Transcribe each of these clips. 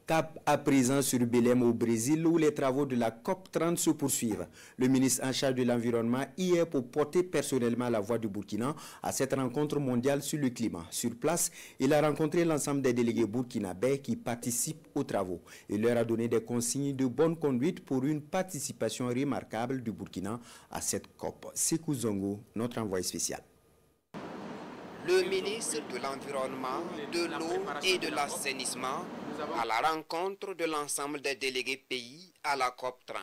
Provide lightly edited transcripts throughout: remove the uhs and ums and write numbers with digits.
Cap à présent sur Belém au Brésil où les travaux de la COP30 se poursuivent. Le ministre en charge de l'environnement y est pour porter personnellement la voix du Burkina à cette rencontre mondiale sur le climat. Sur place, il a rencontré l'ensemble des délégués burkinabés qui participent aux travaux. Il leur a donné des consignes de bonne conduite pour une participation remarquable du Burkina à cette COP. Sekou Zongo, notre envoyé spécial. Le ministre de l'Environnement, de l'Eau et de l'Assainissement à la rencontre de l'ensemble des délégués pays à la COP30.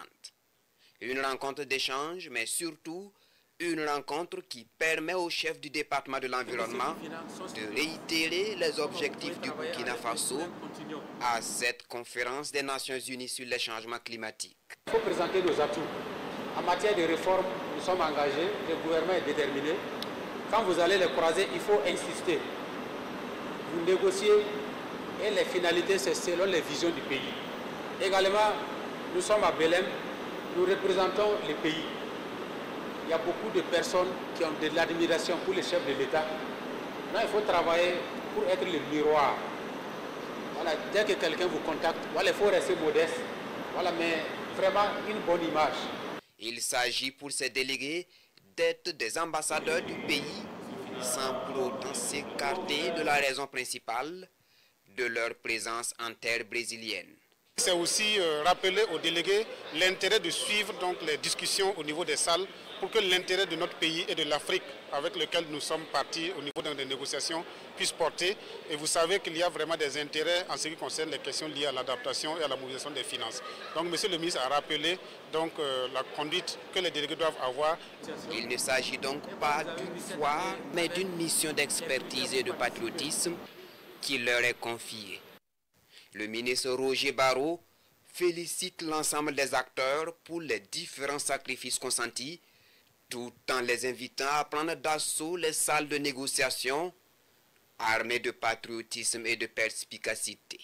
Une rencontre d'échange, mais surtout une rencontre qui permet au chef du département de l'environnement de réitérer les objectifs du Burkina Faso à cette conférence des Nations Unies sur les changements climatiques. Il faut présenter nos atouts. En matière de réforme, nous sommes engagés, le gouvernement est déterminé. Quand vous allez les croiser, il faut insister. Vous négociez et les finalités, c'est selon les visions du pays. Également, nous sommes à Belém, nous représentons le pays. Il y a beaucoup de personnes qui ont de l'admiration pour les chefs de l'État. Maintenant, il faut travailler pour être le miroir. Voilà, dès que quelqu'un vous contacte, voilà, il faut rester modeste. Voilà, mais vraiment une bonne image. Il s'agit pour ces délégués d'être des ambassadeurs du pays sans pour autant s'écarter de la raison principale de leur présence en terre brésilienne. C'est aussi rappeler aux délégués l'intérêt de suivre donc les discussions au niveau des salles pour que l'intérêt de notre pays et de l'Afrique avec lequel nous sommes partis au niveau des négociations puisse porter. Et vous savez qu'il y a vraiment des intérêts en ce qui concerne les questions liées à l'adaptation et à la mobilisation des finances. Donc Monsieur le ministre a rappelé donc, la conduite que les délégués doivent avoir. Il ne s'agit donc pas d'une foire, mais d'une mission d'expertise et de patriotisme qui leur est confiée. Le ministre Roger Barrot félicite l'ensemble des acteurs pour les différents sacrifices consentis, tout en les invitant à prendre d'assaut les salles de négociation, armées de patriotisme et de perspicacité.